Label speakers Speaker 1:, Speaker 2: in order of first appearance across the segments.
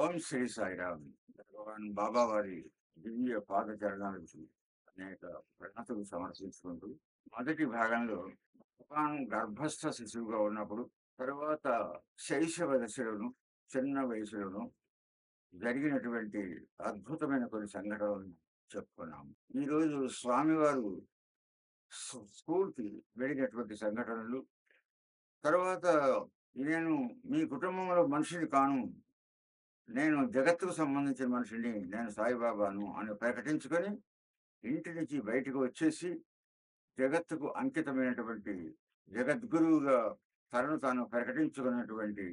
Speaker 1: ఓం శ్రీ సాయిరామ్. భగవాన్ బాబా వారి దివ్య పాద చరణాలకు అనేక ప్రణతులు సమర్పించుకుంటూ మొదటి భాగంలో భగవాన్ గర్భస్థ శిశువుగా ఉన్నప్పుడు, తరువాత శైశవ దశలోను, చిన్న వయసులోను జరిగినటువంటి అద్భుతమైన కొన్ని సంఘటనలను చెప్పుకున్నాము. ఈరోజు స్వామివారు స్కూల్కి వెళ్ళినటువంటి సంఘటనలు, తర్వాత నేను మీ కుటుంబంలో మనిషిని కాను, నేను జగత్తుకు సంబంధించిన మనిషిని, నేను సాయిబాబాను అని ప్రకటించుకొని ఇంటి నుంచి బయటకు వచ్చేసి జగత్తుకు అంకితమైనటువంటి జగద్గురువుగా తనను తాను ప్రకటించుకున్నటువంటి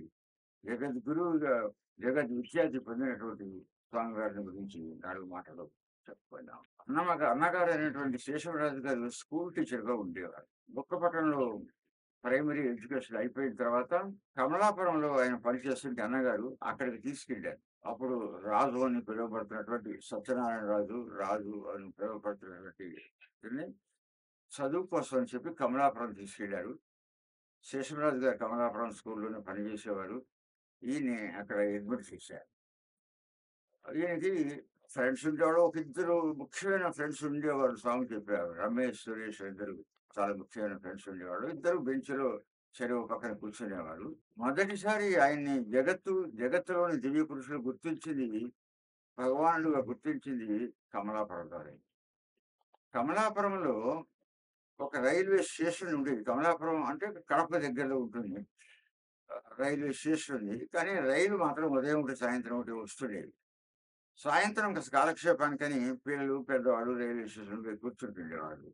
Speaker 1: జగద్గురువుగా జగద్విఖ్యాతి పొందినటువంటి స్వామి వారిని గురించి 4 మాటలు చెప్పుకున్నాం. అన్నగారు అయినటువంటి శేషవరాజు గారు స్కూల్ టీచర్‌గా ఉండేవారు. బుక్కపట్నంలో ప్రైమరీ ఎడ్యుకేషన్ అయిపోయిన తర్వాత కమలాపురంలో ఆయన పనిచేస్తుంటే అన్నగారు అక్కడికి తీసుకెళ్ళారు. అప్పుడు రాజు అని పిలువబడుతున్నటువంటి సత్యనారాయణ రాజు, రాజు అని పిలువబడుతున్నటువంటి ఇతన్ని చదువు కోసం అని చెప్పి కమలాపురం తీసుకెళ్లారు. శేషరాజు గారు కమలాపురం స్కూల్లోనే పనిచేసేవారు. ఈయన్ని అక్కడ అడ్మిట్ చేశారు. ఈయనకి ఫ్రెండ్స్ ఉండేవాడు. ఒక ఇద్దరు ముఖ్యమైన ఫ్రెండ్స్ ఉండేవారు. స్వామి చెప్పారు. రమేష్, సురేష్ ఇద్దరు చాలా ముఖ్యమైన ఫ్రెండ్స్ ఉండేవాడు. ఇద్దరు బెంచ్‌లో చెరువు పక్కన కూర్చునేవారు. మొదటిసారి ఆయన్ని జగత్తులోని దివ్య పురుషులు గుర్తించింది, భగవానుడుగా గుర్తించింది కమలాపురంలోనే. కమలాపురంలో ఒక రైల్వే స్టేషన్ ఉండేది. కమలాపురం అంటే కడప దగ్గరలో ఉంటుంది. రైల్వే స్టేషన్ ఉంది. కానీ రైలు మాత్రం ఉదయం ఒకటి, సాయంత్రం ఒకటి వస్తుండేది. సాయంత్రం కాలక్షేపానికని పిల్లలు, పెద్దవాళ్ళు రైల్వే స్టేషన్‌లో పోయి కూర్చుంటుండేవాళ్ళు.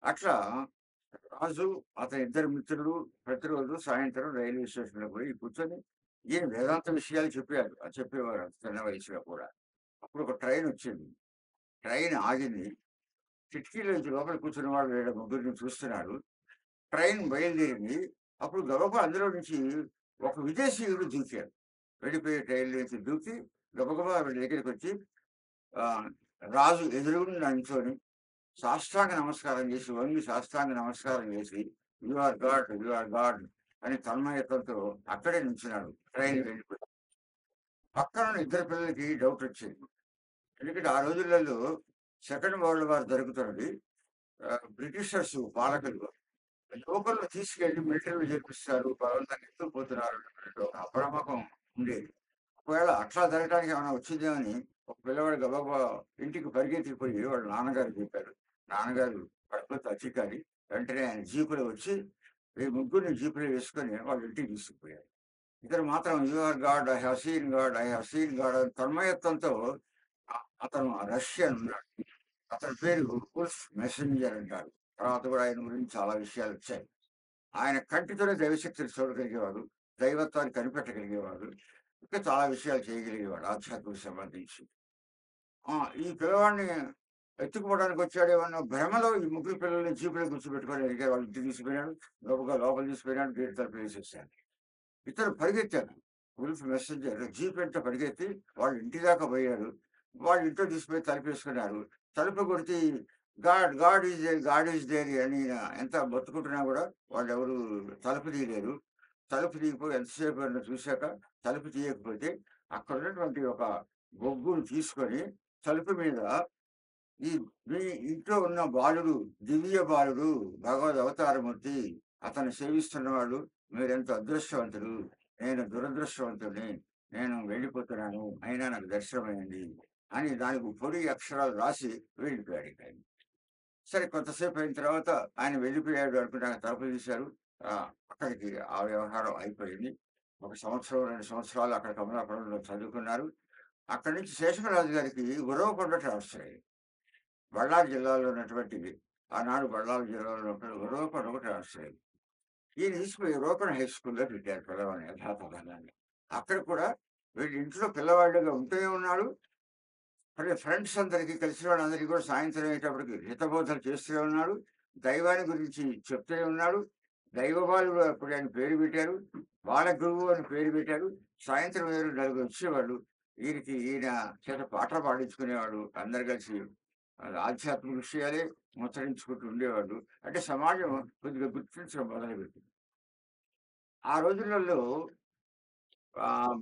Speaker 1: అట్లా రాజు, అతని ఇద్దరు మిత్రులు ప్రతిరోజు సాయంత్రం రైల్వే స్టేషన్‌లో పోయి కూర్చొని ఈయన వేదాంత విషయాలు చెప్పేవారు చిన్న వయసులో కూడా. అప్పుడు ఒక ట్రైనొచ్చింది. ట్రైన్ ఆగింది. కిటికీలోంచి లోపల కూర్చున్న వాళ్ళు వీళ్ళ ముగ్గురిని చూస్తున్నారు. ట్రైన్ బయలుదేరింది. అప్పుడు గబగబా అందులో నుంచి ఒక విదేశీయుడు దూకాడు. వెళ్ళిపోయే ట్రైన్‌లో నుంచి దూకి గబగబా వీళ్ళ దగ్గరికొచ్చి ఆహ్, రాజు ఎదురుగుండా నించొని సాష్టాంగ నమస్కారం చేసి, వంగి సాష్టాంగ నమస్కారం చేసి, "you are God, you are God" అని తన్మయత్వంతో అక్కడే నించున్నాడు. ట్రైన్ వెళ్ళిపోయి. పక్కనున్న ఇద్దరు పిల్లలకి డౌటొచ్చింది. ఎందుకంటే ఆ రోజులలో సెకండ్ వరల్డ్ వార్ జరుగుతున్నది. బ్రిటిషర్స్ పాలకులు యువకులను తీసుకెళ్ళి మిలిటరీలో చేర్పిస్తారు, బలవంతంగా ఎత్తుకుపోతున్నారు అన్నటువంటి ఒక అప్రమత్తం ఉండేది. ఒకవేళ అట్లా జరగడానికి ఏమైనా వచ్చిందేమని ఒక పిల్లవాడు గబగబా ఇంటికి పరిగెత్తిపోయి వాళ్ళ నాన్నగారికి చెప్పారు. నాన్నగారు ప్రభుత్వ అధికారి. వెంటనే ఆయన జీపులో వచ్చి ఈ ముగ్గురిని జీపులో వేసుకొని వాళ్ళ ఇంటికి తీసుకుపోయారు. ఇతను మాత్రం "you are God, I have seen God, I have seen God" అని తన్మయత్వంతో అతను రష్యన్ ఉన్నాడు. అతని పేరు ఉల్ఫ్ మెసెంజర్ అంటారు. తర్వాత కూడా ఆయన గురించి చాలా విషయాలొచ్చాయి. ఆయన కంటితోనే దైవశక్తిని చూడగలిగేవాడు. దైవత్వాన్ని కనిపెట్టగలిగేవాడు. ఇంకా చాలా విషయాలు చేయగలిగేవాడు ఆధ్యాత్మికకు సంబంధించి. ఆ! ఈ పిల్లవాడిని ఎత్తుకుపోవడానికి వచ్చాడేమో అన్న భ్రమలో ఈ ముగ్గురు పిల్లల్ని జీపులో కూర్చోబెట్టుకొని ఎదిగారు. వాళ్ళ ఇంటికి తీసుకుపోయినాడు. గబగబా లోపల తీసుకుపోయినాడు. గేట్ తలుపులు వేసేసాడు. ఇతను పరిగెత్తాడు. ఉల్ఫ్ మెసెంజర్ జీప్ వెంట పరిగెత్తి వాళ్ళ ఇంటి దాకా పోయాడు. వాళ్ళ ఇంట్లో తీసుకుపోయి తలుపేసుకున్నారు. తలుపు కొడితే గాడ్ ఈజ్ దేర్ అని ఈయన ఎంత మొత్తుకుంటున్నా కూడా వాళ్ళెవరు తలుపు తీయలేదు. తలుపు తీయకపోయి ఎంతసేపు అని చూసాక తలుపు తీయకపోతే అక్కడున్నటువంటి ఒక బొగ్గును తీసుకొని తలుపు మీద ఈ మీ ఇంట్లో ఉన్న బాలుడు, దివ్య బాలుడు, భగవద్ అవతారమూర్తి, అతన్ని సేవిస్తున్నవాడు మీరెంత అదృష్టవంతులు. నేను దురదృష్టవంతుడిని. నేను వెళ్ళిపోతున్నాను. అయినా నాకు దర్శనమైంది అని దానికి పొడి అక్షరాలు రాసి వెళ్ళిపోయాడికాయన. సరే కొంతసేపు అయిన తర్వాత ఆయన వెళ్ళిపోయాడు అనుకున్నాక తలుపులు తీశారు. అక్కడికి ఆ వ్యవహారం అయిపోయింది. 1 సంవత్సరం, 2 సంవత్సరాలు అక్కడ కమలాపురంలో చదువుకున్నారు. అక్కడి నుంచి శేషమరాజు గారికి ఉరవకొండ ట్రాన్స్‌ఫర్ అయింది. బళ్ళారి జిల్లాలో ఉన్నటువంటి ఆనాడు బళ్ళారి జిల్లాలో ఉన్నటువంటి ఉరవకొండకు ట్రాన్స్‌ఫర్ అయింది. ఈయన తీసుకుపోయి ఉరవకొండ హై స్కూల్‌లో పెట్టారు పిల్లవాడిని యథాతథంగానే. అక్కడ కూడా వీడి ఇంట్లో పిల్లవాడిగా ఉంటూనే ఉన్నాడు. మరి ఫ్రెండ్స్ అందరికి కలిసిన వాళ్ళందరికీ కూడా సాయంత్రం అయ్యేటప్పటికి హితబోధలు చేస్తూనే ఉన్నాడు. దైవాన్ని గురించి చెప్తూనే ఉన్నాడు. దైవబాలుడు అప్పుడు ఆయన పేరు పెట్టారు. బాలగురువు అని పేరు పెట్టారు. సాయంత్రం వేళ నలుగురు వచ్చేవాళ్ళు. ఈయన చేత పాటలు పాడించుకునేవాడు. అందరూ కలిసి ఆధ్యాత్మిక విషయాలే ముచ్చరించుకుంటూ ఉండేవాళ్ళు. అంటే సమాజం కొద్దిగా గుర్తించడం మొదలుపెట్టింది. ఆ రోజులలో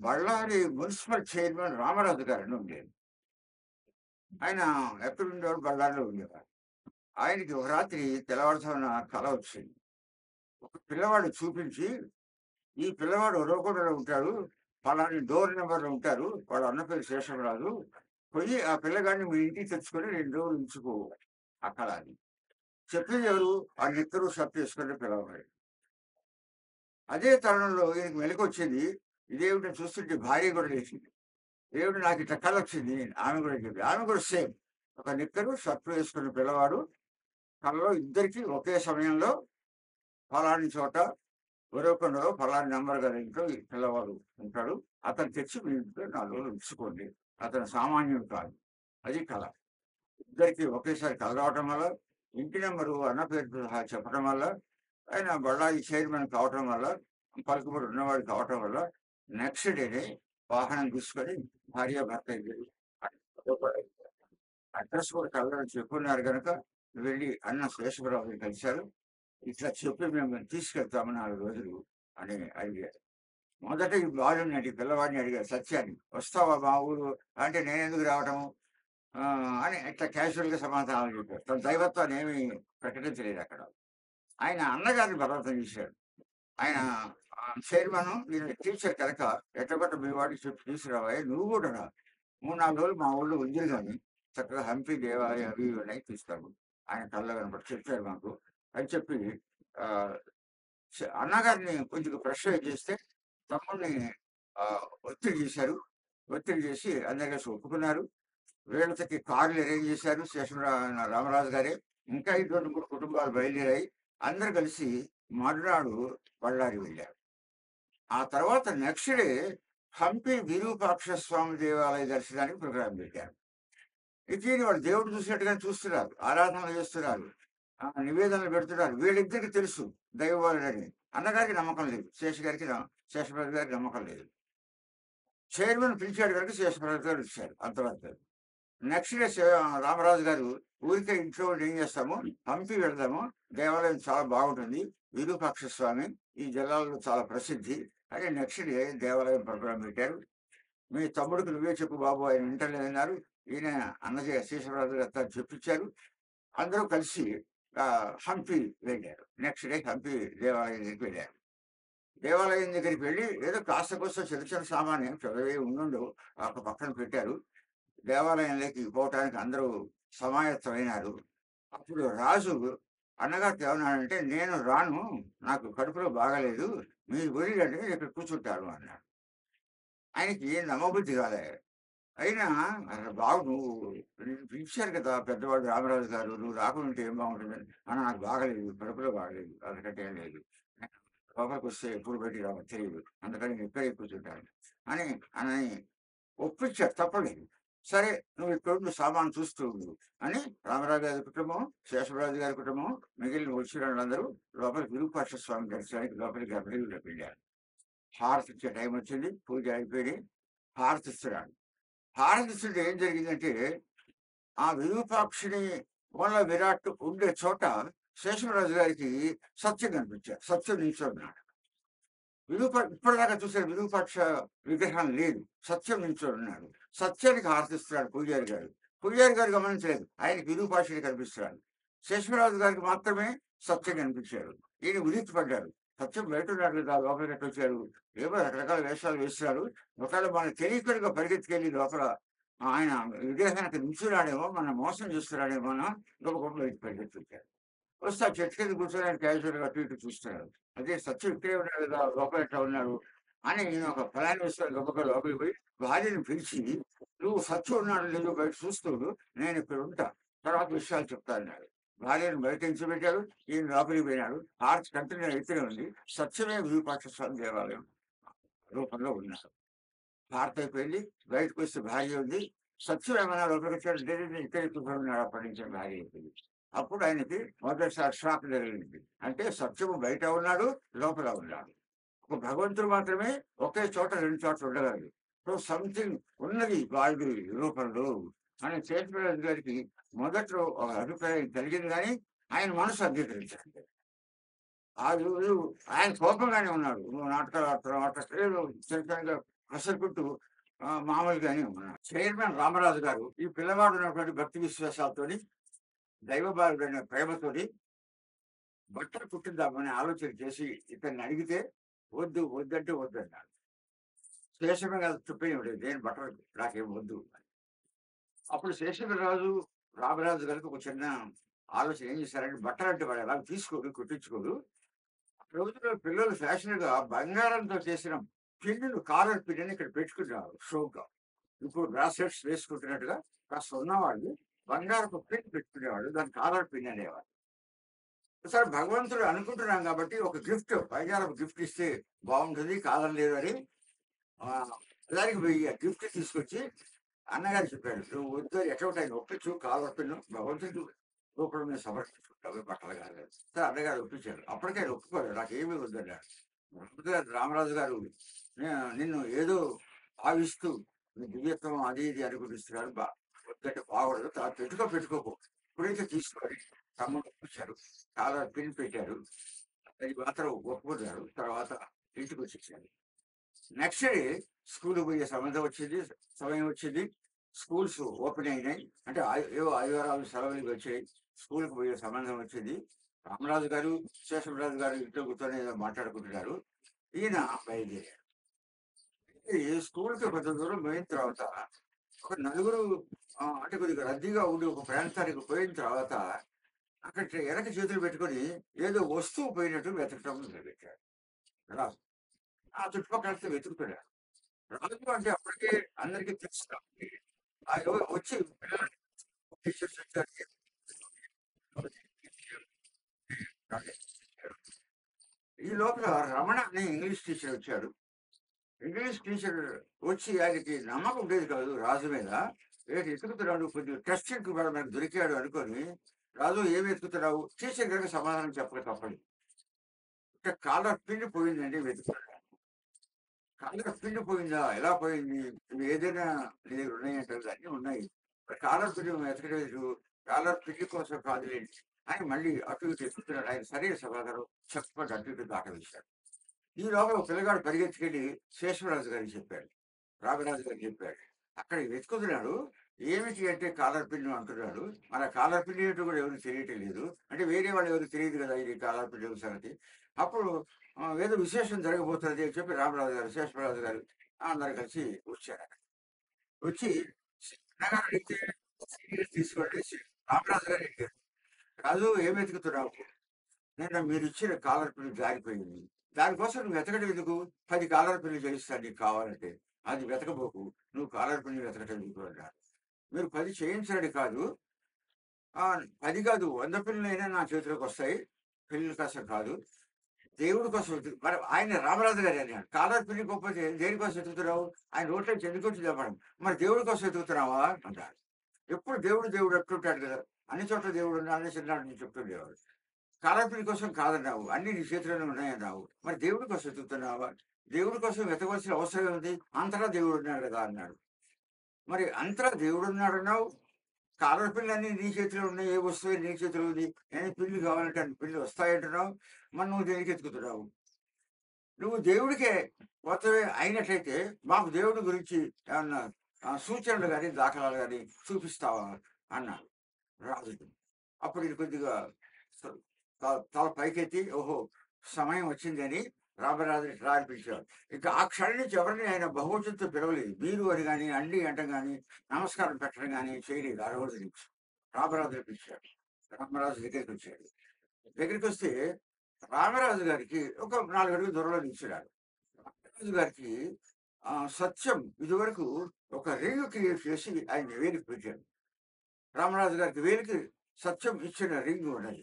Speaker 1: బళ్ళారి మున్సిపల్ చైర్మన్ రామరాజు గారని ఉండేది. ఆయన ఎక్కడుండేవారు? బళ్ళారిలో ఉండేవారు. ఆయనకి ఒక రాత్రి తెల్లవారుజామున కల వచ్చింది. ఒక పిల్లవాడు చూపించి, "ఈ పిల్లవాడు ఉరవకొండలో ఉంటాడు. పలాని డోర్ నంబర్‌లో ఉంటారు. వాళ్ళ అన్న పేరు శేషమరాజు. పొయ్యి ఆ పిల్లగాడిని మీ ఇంటికి తెచ్చుకొని 2 రోజులు ఉంచుకో" అక్కడ అని. చెప్పింది ఎవరు? ఆ నిక్కరు, షర్ట్ ఏసుకునే పిల్లవాడు. అదే తరుణంలో ఈయనకి మెలికొచ్చింది. ఇదేమిటో చూస్తుంటే భార్య కూడా లేచింది. "ఏమిటి నాకిట్లా కలొచ్చింది" ఆమె కూడా చెప్పింది. ఆమె కూడా సేమ్. ఒక నిక్కరు, షర్ట్ వేసుకున్న పిల్లవాడు కలలో ఇద్దరికీ ఒకే సమయంలో ఫలాని చోట ఉరవకొండలో ఫలాని నంబర్ గల ఇంట్లో ఈ పిల్లవాడు ఉంటాడు. అతను తెచ్చి మీ ఇంట్లో 4 రోజులు ఉంచుకోండి. అతను సామాన్యుడు కాదు. అది కల. ఇద్దరికీ ఒకేసారి కల రావటం వల్ల, ఇంటి నంబరు అన్న పేరుతో సహా చెప్పడం వల్ల, ఆయన బళ్ళారి చైర్మన్ కావటం వల్ల, పలుకుబడి ఉన్నవాడు కావటం వల్ల, నెక్స్ట్ డేనే వాహనం తీసుకొని భార్యాభర్త ఇద్దరు అడ్రస్ కూడా కలవడం చెప్పున్నారు గనక వెళ్ళి అన్న శేషగిరిరావుని కలిశారు. ఇట్లా చెప్పి మేము తీసుకెళ్తాము 4 రోజులు అని అడిగారు. మొదట ఈ బాలుడిని పిల్లవాడిని అడిగారు సత్యాన్ని. "వస్తావా మా ఊరు" అంటే నేనెందుకు రావటం అని ఇట్లా క్యాజువల్‌గా సమాధానాలు చెప్పారు. తన దైవత్వాన్ని ఏమి ప్రకటించలేదక్కడ. ఆయన అన్నగారిని బలవంతం చేశాడు. ఆయన చైర్మను ఈయన టీచర్ కనుక ఎట్టగొట్ట మీ వాడికి చెప్పి తీసుకురావయ్యా నువ్వు కూడా రా. 3, 4 రోజులు మా ఊళ్ళో ఉందిరు గాని చక్కగా హంపి దేవాలయం అవి ఇవి ఉన్నాయి చూస్తాము. ఆయన కల్లో కనపడి చెప్పారు మాకు అని చెప్పి ఆహ్, అన్నగారిని కొద్దిగా ప్రెషరైజ్ చేస్తే తమ్ముడిని ఒత్తిడి చేశారు. ఒత్తిడి చేసి అందరూ కలిసి ఒప్పుకున్నారు. వీళ్ళకి కార్లు అరేంజ్ చేశారు. రామరాజు గారే. ఇంకా ఇటువంటి 3 కుటుంబాలు బయలుదేరాయి. అందరూ కలిసి మర్నాడు బళ్ళారి వెళ్ళారు. ఆ తర్వాత నెక్స్ట్ డే హంపి విరూపాక్ష స్వామి దేవాలయ దర్శనానికి ప్రోగ్రామ్ పెట్టారు. ఇది వాళ్ళు దేవుడు చూసినట్టుగానే చూస్తున్నారు. ఆరాధనలు చేస్తున్నారు. నివేదనలు పెడుతున్నారు. వీళ్ళిద్దరికీ తెలుసు దైవవాలుడని. అన్నగారికి నమ్మకం లేదు. శేషప్రసాద్ గారికి నమ్మకం లేదు. చైర్మన్ పిలిచాడు కనుక శేషప్రసాద్ గారు వచ్చారు అంతవరకు. నెక్స్ట్ డే రామరాజు గారు ఊరికే ఇంట్లో ఉండి ఏం చేస్తాము, హంపి వెళ్దాము. దేవాలయం చాలా బాగుంటుంది. విరూపాక్ష స్వామి ఈ జిల్లాలో చాలా ప్రసిద్ధి అని నెక్స్ట్ డే దేవాలయం ప్రోగ్రాం పెట్టారు. "మీ తమ్ముడికి నువ్వే చెప్పు బాబు ఆయన వింటలేదన్నారు." ఈయన అన్నయ్య శేషరాజు గారితో చెప్పించారు. అందరూ కలిసి హంపి వెళ్ళారు. నెక్స్ట్ డే హంపి దేవాలయం దగ్గరికి వెళ్ళారు. దేవాలయం దగ్గరికి వెళ్ళి ఏదో కాస్త కూస్త చిన్న చిన్న సామాన్యం చదివి ఉండుండవు ఒక పక్కన పెట్టారు. దేవాలయంలోకి పోవటానికి అందరూ సమాయత్తమైనారు. అప్పుడు రాజు అన్నగారితో ఏమన్నాడంటే, "నేను రాను. నాకు కడుపులో బాగాలేదు. మీరు వెళ్ళిరండి నేను ఇక్కడ కూర్చుంటాను" అన్నాడు. ఆయనకి నమ్మబుద్ధి కాలే. అయినా బాబు నువ్వు నిన్ను పిలిచారు కదా పెద్దవాడు రామరాజు గారు. "నువ్వు రాకుంటే ఏం బాగుంటుందని." "అన్న నాకు బాగాలేదు. కడుపులో బాగాలేదు. అంతకంటే ఏం లేదు. లోపలికొస్తే ఎప్పుడు బయటికి రావో తెలీదు. అందుకని నేను ఇక్కడే కూర్చుంటాను" అని అని ఒప్పించారు. తప్పలేదు. సరే నువ్వు ఇక్కడుండు సామాను చూస్తూ ఉండు అని రామరాజు గారి కుటుంబం, శేషరాజు గారి కుటుంబం, మిగిలిన వచ్చిన వాళ్ళందరూ లోపలికి విరూపాక్ష స్వామి దర్శనానికి లోపలికి గర్భగుడిలోకి వెళ్ళారు. హారతి ఇచ్చే టైం వచ్చింది. పూజ అయిపోయింది. హారతి ఇస్తున్నాడు. హారతి ఇస్తుంటే ఏం జరిగిందంటే, ఆ విరూపాక్షుని మూల విరాట్ ఉండే చోట శేషరాజు గారికి సత్యం కనిపించారు. సత్యం నిల్చోన్నాడు. ఇప్పటిదాకా చూసిన విరూపాక్ష విగ్రహం లేదు. సత్యం నిల్చోనున్నాడు. సత్యానికి హారతిస్తున్నాడు పూజారి గారు. పూజారి గారు గమనించలేదు. ఆయనకి విరూపాక్షుడు కనిపిస్తున్నాడు. శేషరాజు గారికి మాత్రమే సత్యం కనిపించాడు. ఈయన ఉలిక్కిపడ్డారు. సత్యం బయటున్నాడు కదా! లోపలికి ఎట్టొచ్చాడు? ఏమో రకరకాల వేషాలు వేస్తున్నాడు. ఒకవేళ మనకు తెలియకుండా పరిగెత్తుకెళ్ళి లోపల ఆయన విగ్రహానికి నిల్చున్నాడేమో, మనం మోసం చేస్తున్నాడేమో అని గబగబా బయటకి పరిగెత్తుకొచ్చాడు. వస్తే ఆ చెట్టు కింద కూర్చొని ఆయన క్యాజువల్‌గా అటు ఇటు చూస్తున్నాడు. అదే సత్యం ఇక్కడే ఉన్నాడు కదా! లోపల ఎట్లా ఉన్నాడు? అని ఈయన ఒక ప్లాన్ వేసుకొని గబగబా లోపలికి పోయి భార్యని పిలిచి, "నువ్వు సత్యం ఉన్నాడో లేదో బయట చూస్తూ ఉండు. నేను ఇక్కడ ఉంటా. తర్వాత విషయాలు చెప్తా" అన్నాడు. భార్యను బయట నిల్చోబెట్టాడు. ఈయన లోపలికి పోయినాడు. హారతి కంటిన్యూ అయితేనే ఉంది. సత్యమే విరూపాక్ష స్వామి దేవాలయం రూపంలో ఉన్నాడు. హారతి అయిపోయింది. బయటకొస్తే భార్య ఉంది. సత్యం ఏమన్నా లోపలికొచ్చాడు. లేదు లేదు ఇక్కడే కూర్చొని ఉన్నాడు అప్పటి నుంచి అని భార్య చెప్పింది. అప్పుడు ఆయనకి మొదటిసారి షాక్ తగిలింది. అంటే సత్యము బయట ఉన్నాడు, లోపల ఉన్నాడు. ఒక భగవంతుడు మాత్రమే ఒకే చోట 2 చోట్ల ఉండగలడు. సో సంథింగ్ ఉన్నది వాడి రూపంలో అని శేషరాజు గారికి మొదట్లో ఒక అభిప్రాయం కలిగింది గానీ, ఆయన మనసు అంగీకరించలేదు. ఆ రోజు ఆయన కోపంగానే ఉన్నాడు. "నువ్వు నాటకాలు ఆడుతున్నావు" అట్లా ఏదో చిన్నగా కసురుకుంటూ మామూలుగానే ఉన్నాడు. చైర్మన్ రామరాజు గారు ఈ పిల్లవాడు ఉన్నటువంటి భక్తి విశ్వాసాలతోని, దైవభావుడైన ప్రేమతోని బట్టలు కుట్టిద్దామని ఆలోచన చేసి ఇతన్ని అడిగితే, "వద్దు, వద్దంటే వద్దన్నాడు." శేషమే కాదు చెప్పేయడం లేదు. "నేను బట్టలు నాకేం వద్దు." అప్పుడు శేషగిరిరాజు, రామరాజు గారికి ఒక చిన్న ఆలోచన ఏం చేశారంటే, బట్టలంటే వాడు ఎలాగో తీసుకోడు, కుట్టించుకోడు. ఆ రోజుల్లో పిల్లలు ఫ్యాషన్‌గా బంగారంతో చేసిన పిన్నులు, కాలర్ పిన్నుని ఇక్కడ పెట్టుకునేవారు షోగా. ఇప్పుడు బ్రాస్లెట్స్ వేసుకుంటున్నట్టుగా కాస్త ఉన్నవాళ్ళు బంగారపు పిన్ పెట్టుకునేవాళ్ళు. దాన్ని కాలర్ పిన్ అనేవారు. సరే భగవంతుడు అనుకుంటున్నాం కాబట్టి ఒక గిఫ్ట్, బంగారపు గిఫ్ట్ ఇస్తే బావుంటది, కాదనలేదు అని దానికి వెయ్యి గిఫ్ట్ తీసుకొచ్చి అన్నగారికి చెప్పాడు. "నువ్వు వద్దు ఎటువంటి ఆయన ఒప్పించు, కాలర్ పిన్ను భగవంతుడి రూపంలో నేను సమర్పించుకుంటావు బట్టలు కాదు." సరే అన్నగారు ఒప్పించారు. అప్పటికే ఆయన ఒప్పుకోలేదు. నాకేమీ వద్దన్నాడు. రామరాజు గారు నిన్ను ఏదో భావిస్తూ నీ దివ్యత్వం అది ఇది అనుకుంటున్నారు. వద్దంటే బాగోడదు. తర్వాత పెట్టుకోకు. ఇప్పుడైతే తీసుకొని తమ్ముడు ఒప్పించారు. కాలర్ పిన్ పెట్టారు. అది మాత్రం ఒప్పుకున్నారు. తర్వాత ఇంటికి వచ్చేసారు. నెక్స్ట్ డే స్కూల్‌కి పోయే సమయం వచ్చింది. స్కూల్స్ ఓపెన్ అయినాయి. అంటే ఏవో ఆదివారాలు సెలవులు వచ్చాయి. స్కూల్‌కి పోయే సంబంధం వచ్చింది. రామరాజు గారు, శేషమరాజు గారు ఇంట్లో కూర్చొని ఏదో మాట్లాడుకుంటున్నారు. ఈయన బయలుదేరారు. ఈ స్కూల్‌కి కొంత దూరం పోయిన తర్వాత ఒక నలుగురు అంటే కొద్దిగా రద్దీగా ఉండి ఒక ప్రాంతానికి పోయిన తర్వాత అక్కడ వెనక చేతులు పెట్టుకొని ఏదో వస్తువు పోయినట్టు వెతకటం మొదలుపెట్టాడు రాజు. ఆ చుట్టుపక్కలంతా వెతుకుతున్నాడు. రాజు అంటే అప్పటికే అందరికీ తెలుసు కాబట్టి ఆ ఎవరు వచ్చి పిల్లలని టీచర్స్ వచ్చారు. ఈ లోపల రమణ అనే ఇంగ్లీష్ టీచర్ వచ్చాడు. ఇంగ్లీష్ టీచర్ వచ్చి ఆయనకి నమ్మకం ఉండేది కాదు రాజు మీద. ఏంటి ఎతుకుతున్నాడు, కొద్దిగా టెస్టింగ్ వాడు మనకు దొరికాడు అనుకొని, రాజు ఏమి ఎతుకుతున్నావు? టీచర్ గారికి సమాధానం చెప్పక తప్పదు. అంటే కాలర్ పిండి పోయిందండి వెతుకుతున్నాడు. కాలర్ పిండి పోయిందా? ఎలా పోయింది? ఇవి ఏదైనా నీ దగ్గర ఉన్నాయంటే అన్నీ ఉన్నాయి. మరి కాలర్ పిండి వెతకడం లేదు. కాలర్ పిండి కోసం కాదులేండి అని మళ్ళీ అటు ఇటు ఎత్తుకుతున్నాడు. ఆయన సరైన సమాధానం చెప్పకుండా అటు ఇటు దాటవేశాడు. ఈ లోపల ఒక పిల్లగాడు పరిగెత్తుకెళ్ళి శేషరాజు గారికి చెప్పాడు. రామరాజు గారికి చెప్పాడు. అక్కడ వెతుకుతున్నాడు. ఏమిటి అంటే కాలర్ పిన్ అంటున్నాడు. మరి ఆ కాలర్ పిన్ ఏంటో కూడా ఎవరికీ తెలియటం లేదు. అంటే వేరే వాళ్ళు ఎవరికి తెలియదు కదా! ఇది కాలర్ పిన్ సంగతి. అప్పుడు ఏదో విశేషం జరగబోతున్నది అని చెప్పి రామరాజు గారు, శేషరాజు గారు అందరూ కలిసి వచ్చారక్కడ. వచ్చి అన్నగారు అడిగితే సీరియస్ తీసుకోండి. రామరాజు గారు అడిగారు. "రాజు ఏం వెతుకుతున్నావు?" "నిన్న మీరిచ్చిన కాలర్ పిన్ జారిపోయింది. దానికోసం నువ్వు వెతకడం ఎందుకు? 10 కాలర్ పిన్నులు చేయిస్తాను నీకు కావాలంటే. అది వెతకబోకు. నువ్వు కాలర్ పిన్ వెతకటం ఎందుకు" అన్నారు. "మీరు 10 చేయించండి కాదు. 10 కాదు 100 పిన్నులైనా నా చేతిలోకొస్తాయి. పిన్నుల కోసం కాదు. దేవుడి కోసం మరి ఆయన రామరాజు గారే అన్నాడు. కాలర్ పిన్ గొప్పది దేనికోసం వెతుకుతున్నావు? ఆయన నోట్లోంచి ఎందుకొచ్చి చెప్పడం. మరి దేవుడి కోసం వెతుకుతున్నావా అంటాడు. ఎప్పుడు దేవుడు దేవుడు అంటుంటాడు కదా! అన్ని చోట్ల దేవుడు ఉన్నాడని చిన్ననాటి నుంచి చెప్తుండేవాడు. కాలర్ పిన్ కోసం కాదన్నావు. అన్నీ నీ చేతిలోనే ఉన్నాయన్నావు. మరి దేవుడి కోసం వెతుకుతున్నావా? దేవుడి కోసం వెతకవలసిన అవసరం ఏముంది? అంతటా దేవుడున్నాడు కదా! అన్నాడు. మరి అంతటా దేవుడున్నాడన్నావు. కాలర్ పిన్నులన్నీ నీ చేతిలో ఉన్నాయి. ఏ వస్తువు నీ చేతిలో ఉంది. పిన్నులు కావాలంటే అన్ని పిన్నులు వస్తాయంటున్నావు. మరి నువ్వు దేనికి వెతుకుతున్నావు? నువ్వు దేవుడికే కొత్తవే అయినట్లయితే మాకు దేవుడి గురించి ఏమన్నా సూచనలు గాని, దాఖలాలు గాని చూపిస్తావా? అన్నాడు రాజు. అప్పుడు ఈయన కొద్దిగా స తల పైకెత్తి ఓహో! సమయం వచ్చిందని రామరాజుని రా అని పిలిచాడు. ఇక ఆ క్షణం నుంచి ఎవరిని ఆయన బహువచనంతో పిలవలేదు. మీరు అని గాని, అండి అనటం గాని, నమస్కారం పెట్టడం గాని చేయలేదు ఆ రోజు నుంచి. రామరాజుని పిలిచాడు. రామరాజు దగ్గరికొచ్చాడు. దగ్గరికొస్తే రామరాజు గారికి ఒక 4 అడుగుల దూరంలో నిల్చున్నాడు. రామరాజు గారికి సత్యం ఇదివరకు ఒక రింగ్ క్రియేట్ చేసి ఆయన వేలికి పెట్టాడు. రామరాజు గారికి వేలికి సత్యం ఇచ్చిన రింగ్ ఉన్నది.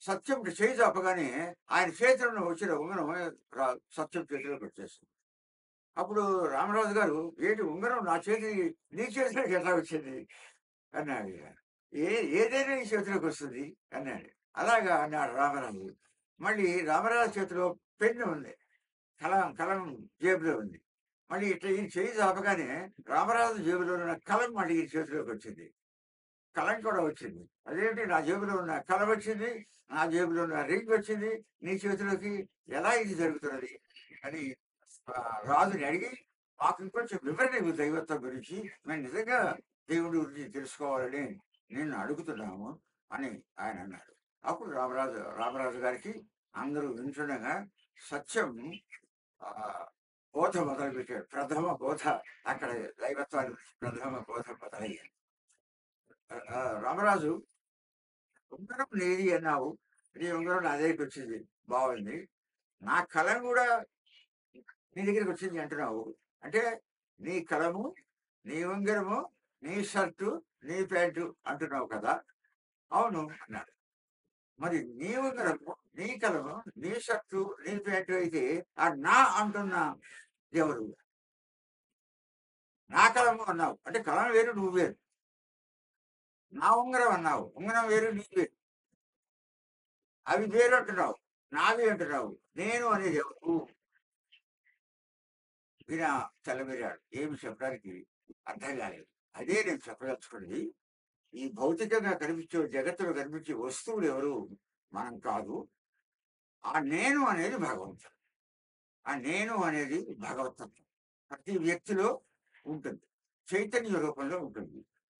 Speaker 1: సత్యం చేయి చాపగానే ఆయన చేతిలో వచ్చిన ఉంగరం సత్యం చేతిలోకి వచ్చేసింది. అప్పుడు రామరాజు గారు ఏంటి ఉంగరం నా చేతి నీ చేతిలోకి ఎట్లా వచ్చింది అన్నాడు. ఏ ఏదైనా నీ చేతిలోకి వస్తుంది అన్నాడు. అలాగా అన్నాడు రామరాజు. మళ్ళీ రామరాజు చేతిలో పెన్ను ఉంది. కలం జేబులో ఉంది. మళ్ళీ ఇట్లా ఈయన చేయి చాపగానే రామరాజు జేబులో ఉన్న కలం మళ్ళీ ఈయన చేతిలోకి వచ్చింది. కలం కూడా వచ్చింది. అదేంటి నా జేబులో ఉన్న కలం వచ్చింది, నా జేబులో ఉన్న రింగ్ వచ్చింది, నీ చేతిలోకి ఎలా ఇది జరుగుతున్నది అని రాజుని అడిగి, మాకు ఇంకొంచెం వివరణ ఇవ్వు దైవత్వం గురించి. మేము నిజంగా దేవుడి గురించి తెలుసుకోవాలని నిన్ను అడుగుతున్నాము అని ఆయన అన్నాడు. అప్పుడు రామరాజు గారికి అందరూ వింటుండగా సత్యం బోధ మొదలుపెట్టాడు. ప్రథమ బోధ అక్కడ దైవత్వాన్ని గురించి ప్రథమ బోధ మొదలయ్యాడు. రామరాజు, ఉంగరం నీది అన్నావు, నీ ఉంగరం నా దగ్గరికి వచ్చింది, బాగుంది. నా కలం కూడా నీ దగ్గరికి వచ్చింది అంటున్నావు. అంటే నీ కలము, నీ ఉంగరము, నీ షర్టు, నీ ప్యాంటు అంటున్నావు కదా. అవును అన్నాడు. మరి నీ ఉంగరము, నీ కలము, నీ షర్టు, నీ ప్యాంటు అయితే ఆ నా అంటున్నా ఎవరు? నా కలము అన్నావు అంటే కలం వేరు, నువ్వు వేరు. నా ఉంగరం అన్నావు, ఉంగరం వేరు, నీ వేరు. అవి వేరు అంటున్నావు, నావి అంటున్నావు. నేను అనేది ఎవరు? ఈయన తెల్లబెరిగాడు. ఏమి చెప్పడానికి అర్థం కాలేదు. అదే నేను చెప్పదలుచుకున్నది. ఈ భౌతికంగా కనిపించే జగత్తులో కనిపించే వస్తువులు ఎవరు? మనం కాదు. ఆ నేను అనేది భగవంతుడు. ఆ నేను అనేది భగవతత్వం ప్రతి వ్యక్తిలో ఉంటుంది. చైతన్య రూపంలో ఉంటుంది.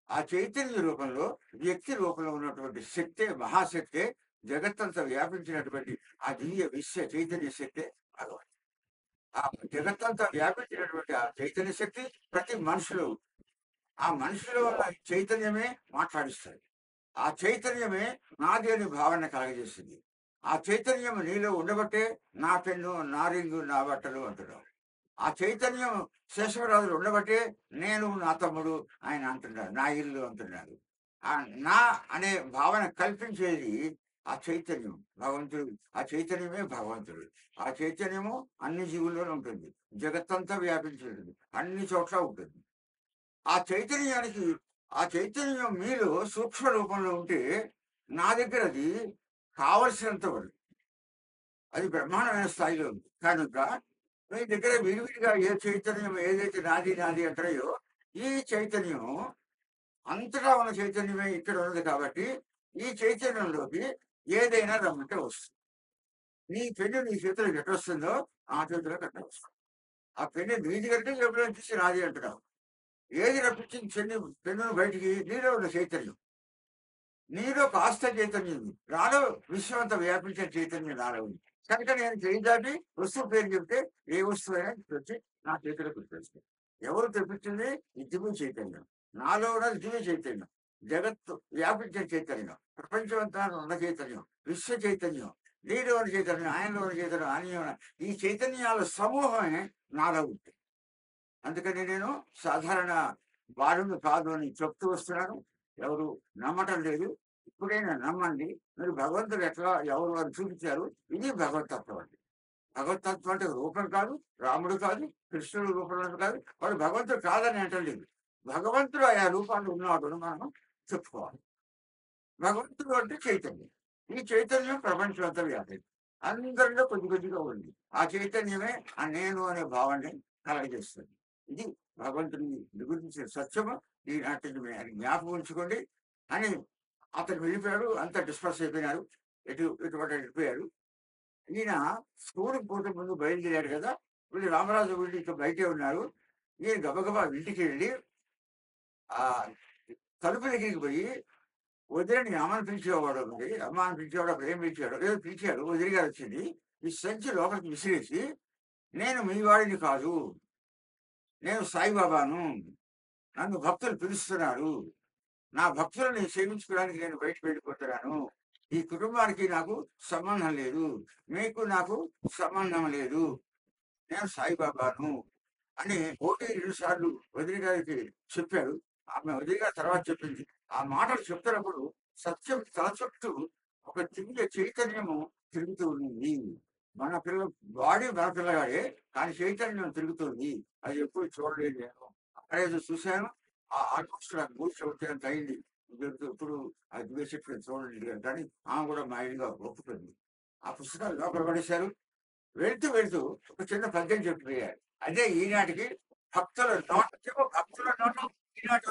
Speaker 1: ఆ చైతన్య రూపంలో వ్యక్తి రూపంలో ఉన్నటువంటి శక్తే, మహాశక్తే, జగత్తంతా వ్యాపించినటువంటి ఆ దివ్య విశ్వ చైతన్య శక్తే భగవంతుడు. ఆ జగత్తంతా వ్యాపించినటువంటి ఆ చైతన్య శక్తి ప్రతి మనిషిలో, ఆ మనిషిలో ఉన్న చైతన్యమే మాట్లాడిస్తుంది. ఆ చైతన్యమే నాది అని భావన కలగజేస్తుంది. ఆ చైతన్యం నీలో ఉండబట్టే నా పెన్ను, నా రింగు, నా బట్టలు అంటున్నావు. ఆ చైతన్యం శేషవరాజులు ఉండబట్టే నేను, నా తమ్ముడు ఆయన అంటున్నాడు, నా ఇల్లు అంటున్నాడు. ఆ నా అనే భావన కల్పించేది ఆ చైతన్యం భగవంతుడు. ఆ చైతన్యమే భగవంతుడు. ఆ చైతన్యము అన్ని జీవుల్లోనూ ఉంటుంది. జగత్తంతా వ్యాపించి ఉంటుంది, అన్ని చోట్ల ఉంటుంది. ఆ చైతన్యానికి, ఆ చైతన్యం మీలో సూక్ష్మ రూపంలో ఉంటే నా దగ్గర అది కావలసినంత వరకు అది బ్రహ్మాండమైన స్థాయిలో ఉంది. కనుక మీ దగ్గర విడివిడిగా ఏ చైతన్యం ఏదైతే నాది నాది అంటాయో, ఈ చైతన్యం అంతటా ఉన్న చైతన్యమే ఇక్కడ ఉన్నది కాబట్టి ఈ చైతన్యంలోకి ఏదైనా రమ్మంటే వస్తుంది. నీ పెన్ను నీ చేతులకు ఎట్టొస్తుందో ఆ చేతులకు అట్ట వస్తుంది. ఆ పెన్ను నీది కంటే ఎప్పుడైనా తీసి నాది అంటున్నావు. ఏది రప్పించింది పెన్నును బయటికి? నీలో ఉన్న చైతన్యం. నీలో కాస్త చైతన్యం ఉంది, నాలో విశ్వం అంతా వ్యాపించిన చైతన్యం నాలో ఉంది. కనుక నేను చేయి దాటి వస్తువు పేరు చెప్తే ఏ వస్తువు అయినా వచ్చి నా చేతిలోకి వచ్చేస్తుంది. ఎవరు తెప్పించింది? ఈ దివ్య చైతన్యం. నాలో ఉన్నది దివ్య చైతన్యం, జగత్తు వ్యాపించిన చైతన్యం, ప్రపంచం అంతా ఉన్న చైతన్యం, విశ్వ చైతన్యం, నీలో ఉన్న చైతన్యం, ఆయనలో ఉన్న చైతన్యం, ఆయన ఉన్న ఈ చైతన్యాల సమూహమే నాలో ఉంది. అందుకని నేను సాధారణ వారిని కాదు అని చెప్తూ వస్తున్నాను. ఎవరు నమ్మటం లేదు. ఇప్పుడైనా నమ్మండి. మీరు భగవంతుడు ఎట్లా ఎవరు అని చూపించారు. ఇది భగవతత్వం అండి. భగవతత్వం అంటే రూపం కాదు, రాముడు కాదు, కృష్ణుడు రూపంలో కాదు. వాడు భగవంతుడు కాదని అంటలేదు. భగవంతుడు ఆయా రూపాలు ఉన్నాడు అని మనం చెప్పుకోవాలి. భగవంతుడు అంటే చైతన్యం. ఈ చైతన్యం ప్రపంచం అంతా వ్యాపింది, అందరిలో కొద్ది కొద్దిగా ఉంది. ఆ చైతన్యమే ఆ నేను అనే భావాన్ని కలగజేస్తుంది. ఇది భగవంతుని గురించి సత్యము. ఈనాటికి జ్ఞాపకం ఉంచుకోండి అని అతను వెళ్ళిపోయాడు. అంతా డిస్పర్స్ అయిపోయినారు, ఇటువంటి వెళ్ళిపోయారు. ఈయన స్కూల్కి పోతే ముందు బయలుదేరాడు కదా. వీళ్ళు రామరాజు వీళ్ళు ఇక బయటే ఉన్నారు. ఈయన గబగబా ఇంటికి వెళ్ళి ఆ తలుపు దగ్గరికి పోయి వదిలేని అమ్మని పిలిచేవాడు మరి, అమ్మ అని పిలిచేవాడు. అప్పుడు ఏం పిలిచాడు? ఏదో పిలిచాడు. వదిలి గారు వచ్చింది. ఈ సంచి లోపలికి విసిరేసి, నేను మీ వాడిని కాదు, నేను సాయిబాబాను, నన్ను భక్తులు పిలుస్తున్నారు, నా భక్తులని సేవించుకోవడానికి నేను బయటకు వెళ్ళిపోతున్నాను, ఈ కుటుంబానికి నాకు సంబంధం లేదు, మీకు నాకు సంబంధం లేదు, నేను సాయిబాబాను అని 1-2 సార్లు వదిలి గారికి చెప్పాడు. ఆమె వదిలి గారి తర్వాత చెప్పింది. ఆ మాటలు చెప్తున్నప్పుడు సత్యం తల చుట్టూ ఒక దివ్య చైతన్యము తిరుగుతూ ఉంది. మన బాడీ మన పిల్లగాడే, కానీ చైతన్యం తిరుగుతుంది. అది ఎప్పుడు చూడలేదు నేను. అక్కడేదో చూశాను. ఆల్మోస్ట్ నాకు 3 సంవత్సరాలు అయింది. ఇప్పుడు ఆ దివ్య శక్తిని చూడలేదు కానీ ఆమె కూడా మా ఇంట్లో ఒప్పుకుంది. ఆ పుస్తకాలు లోపల పడేశారు. వెళ్తూ వెళ్తూ ఒక చిన్న పద్యం చెప్పిపోయారు. అదే ఈనాటికి భక్తుల నోట ఈనాటి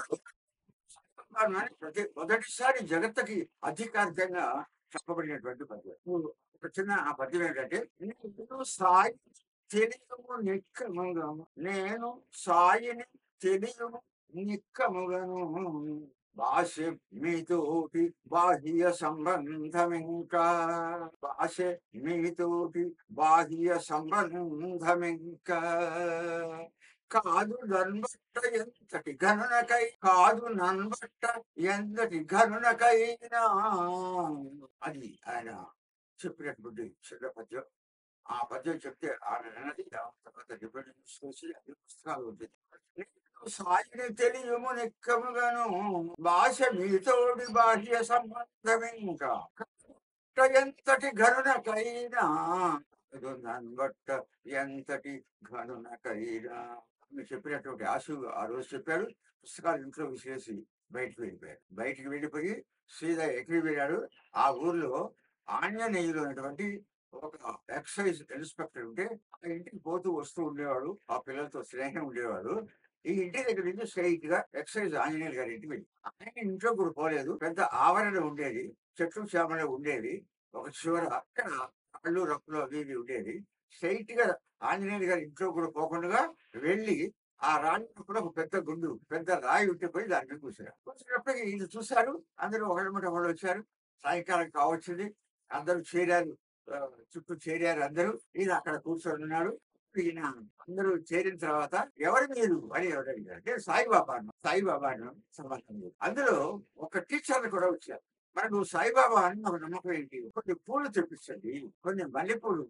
Speaker 1: ప్రతి మొదటిసారి జగత్తుకి అధికారికంగా చెప్పబడినటువంటి పద్యం. ఒక చిన్న ఆ పద్యం ఏంటంటే, నేను సాయి తెలియము నిక్కముగను, నేను సాయిని తెలియము నిక్కముగను, భాష మీతోటి బాహ్య సంబంధమింకా, భాష మీతోటి బాహ్య సంబంధమింకా, కాదు నన్బట్ట ఎంతటి గణనకై, కాదు నన్బట్ట ఎంతటి గణనకైనా, అది ఆయన చెప్పినటువంటి చిన్న పద్యం. ఆ పద్యం చెప్తే ఆయన అన్నది తర్వాత డిపెండెన్స్ చేసి అన్ని పుస్తకాలు ఉంటుంది. "నీకు సాయిని తెలియము నిక్కముగను, భాష మీతోడి బాహ్య సంబంధమింకా, ఎంతటి గణనకైనా, నన్బట్ట ఎంతటి గణనకైనా" అని చెప్పినటువంటి ఆశు ఆ రోజు చెప్పాడు. పుస్తకాలు ఇంట్లో విసిరేసి బయటకు వెళ్ళిపోయాడు. బయటికి వెళ్ళిపోయి సీదా ఎక్కడికి వెళ్ళాడు, ఆ ఊర్లో ఆంజనేయులు అనేటువంటి ఒక ఎక్సైజ్ ఇన్స్పెక్టర్ ఉంటే ఆ ఇంటికి పోతూ వస్తూ ఉండేవాడు. ఆ పిల్లలతో స్నేహం ఉండేవాడు. ఈ ఇంటి దగ్గర నుంచి స్ట్రైట్ గా ఎక్సైజ్ ఆంజనేయులు గారి ఇంటికి వెళ్ళి, ఆయన ఇంట్లో కూడా పోలేదు. పెద్ద ఆవరణ ఉండేది, చెట్లు చేమల ఉండేవి. ఒక చివర అక్కడ కళ్ళు రప్పులు అవి ఇవి ఉండేది. స్ట్రైట్ గా ఆంజనేయులు గారి ఇంట్లో కూడా పోకుండా వెళ్ళి ఆ రాళ్ళప్పుడు ఒక పెద్ద గుండు, పెద్ద రాయి ఉండిపోయి దాని మీద కూర్చున్నారు. కూర్చున్నప్పటికీ ఇది చూశారు. అందరూ ఒకళ్ళ ఒకళ్ళు వచ్చారు. సాయంకాలం కావచ్చింది. అందరూ చేరారు. చుట్టూ చేరారు అందరూ. ఈయన అక్కడ కూర్చొని ఉన్నాడు. ఈయన అందరూ చేరిన తర్వాత ఎవరు మీరు అని ఎవరు అడిగారు. నేను సాయిబాబాను, సాయిబాబాను సంబంధం లేదు. అందులో ఒక టీచర్లు కూడా వచ్చారు. మరి నువ్వు సాయిబాబా అని నాకు నమ్మకం ఏంటి? కొన్ని పూలు తెప్పించండి, కొన్ని మల్లెపూలు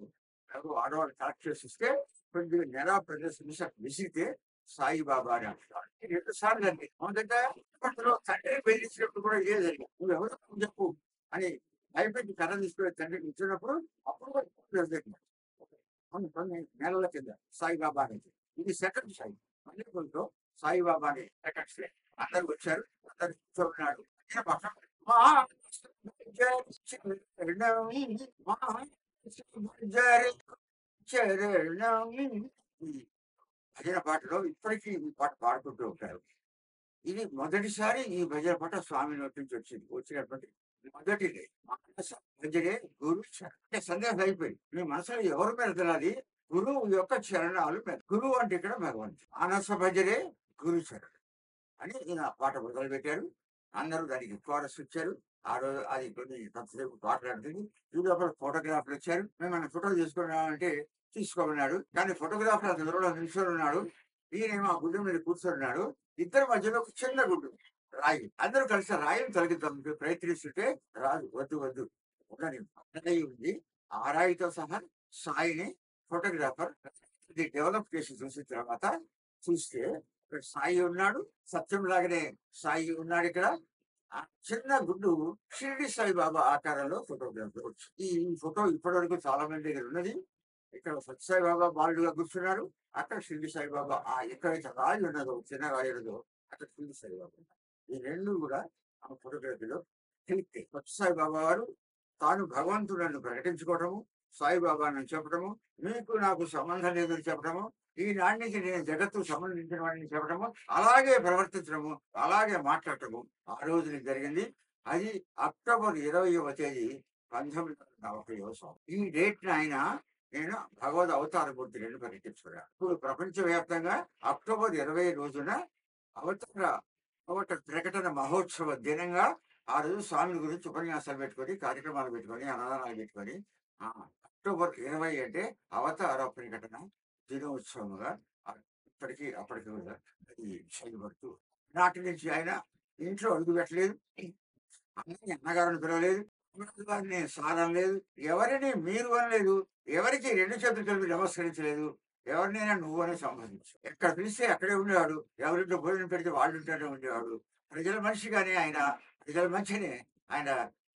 Speaker 1: ఆడవాళ్ళు కలెక్ట్ చేసి ఇస్తే, కొన్ని నెలా ప్రదర్శన విసిగితే సాయిబాబా అని అంటారు. 2 సార్లు అండి. మొదట అప్పట్లో తండ్రి బెదిరించినప్పుడు కూడా ఇదే జరిగింది. నువ్వెవరో చెప్పు అని భయపెట్టి కర్ర తీసుకునే తండ్రికి ఇచ్చినప్పుడు అప్పుడు కూడా జరిగింది. కొన్ని నెలల కింద సాయిబాబా అనేది. ఇది సెకండ్ సాయి. మల్లెపూలతో సాయిబాబా అని సెకండ్ సాయి. అందరు వచ్చారు. అందరు కూర్చోన్నాడు. మా చరణం, మా చరణం. ఈ భజన పాటలో ఇప్పటికీ ఈ పాట పాడుకుంటూ ఉంటారు. ఇది మొదటిసారి ఈ భజన పాట స్వామి నోటి నుంచి వచ్చింది. వచ్చినటువంటి మొదటిది మానస భజనే గురు చరణం. అంటే సందేహం అయిపోయింది. మీ మనసులో ఎవరు పెడతారు? గురువు యొక్క చరణాలు పెద్ద. గురువు అంటే ఇక్కడ భగవంతుడు. మానస భజనే గురు చరణం అని ఈయన పాట మొదలు పెట్టారు. అందరూ దానికి కోరస్ ఇచ్చారు. ఆ రోజు అది కొన్ని కొంతసేపు మాట్లాడుతుంది. ఈ లోపల ఫోటోగ్రాఫర్లు వచ్చారు. మేము ఫోటోలు తీసుకున్నామంటే తీసుకోమన్నాడు. కానీ ఫోటోగ్రాఫర్ అతను దూరంలో నిల్చొని ఉన్నాడు. ఈయనేమో ఆ గుడ్డు మీద కూర్చొని. ఇద్దరి మధ్యలో ఒక చిన్న గుడ్డు రాయి. అందరూ కలిసి రాయిని తొలగిద్దాం ప్రయత్నిస్తుంటే రాదు, వద్దు వద్దు ఉండని రాయి ఉంది. ఆ రాయితో సహా సాయిని ఫోటోగ్రాఫర్ ఇది డెవలప్ చేసి చూసిన తర్వాత చూస్తే ఇక్కడ సాయి ఉన్నాడు. సత్యం లాగానే సాయి ఉన్నాడు ఇక్కడ. ఆ చిన్న గుడ్డు షిరిడి సాయిబాబా ఆకారంలో ఫోటోగ్రాఫ్ వచ్చు. ఈ ఫోటో ఇప్పటి వరకు చాలా మంది దగ్గర ఉన్నది. ఇక్కడ సత్యసాయిబాబా బాలుడుగా కూర్చున్నారు. అక్కడ షిరిడి సాయిబాబా ఎక్కడైతే రాయి ఉన్నదో, చిన్న రాయి ఉన్నదో అక్కడ షిరిడి సాయిబాబా ఉన్నారు. ఈ రెండు కూడా ఆ ఫోటోగ్రఫీలో క్లిక్. సత్యసాయిబాబా వారు తాను భగవంతుడని ప్రకటించుకోవటము, సాయిబాబాను చెప్పడము, మీకు నాకు సంబంధం లేదని చెప్పడము, ఈనాటి నుంచి నేను జగత్తు సంబంధించిన వాడిని చెప్పడము, అలాగే ప్రవర్తించడము, అలాగే మాట్లాడటము ఆ రోజున జరిగింది. అది అక్టోబర్ 20వ తేదీ 1940వ సంవత్సరం. ఈ డేట్ ఆయన నేను భగవద్ అవతార మూర్తిని ప్రకటించుకున్నాను. ఇప్పుడు ప్రపంచవ్యాప్తంగా అక్టోబర్ 20 రోజున అవతార ప్రకటన మహోత్సవ దినంగా ఆ రోజు స్వామి గురించి ఉపన్యాసాలు పెట్టుకొని, కార్యక్రమాలు పెట్టుకొని, అన్నదానాలు పెట్టుకొని అక్టోబర్ 20 అంటే అవతార ప్రకటన దినోత్సవంగా ఇప్పటికీ అప్పటికి కూడా అది చేయబడుతూ నాటి నుంచి ఆయన ఇంట్లో అడుగు పెట్టలేదు. అన్నగారిని పిలవలేదు, వారిని సారం లేదు, ఎవరిని మీరు అనలేదు, ఎవరికి 2 చేతులు కలిపి నమస్కరించలేదు, ఎవరినైనా నువ్వు అని సంబంధించు. ఎక్కడ పిలిస్తే అక్కడే ఉండేవాడు. ఎవరింట్లో భోజనం పెడితే వాళ్ళు ఇంట్లోనే ఉండేవాడు. ప్రజల మనిషిగానే ఆయన, ప్రజల మంచినే ఆయన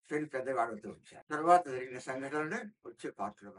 Speaker 1: పెళ్లి పెద్దవాడుతూ వచ్చారు. తర్వాత జరిగిన సంఘటనలు వచ్చే పాత్రలు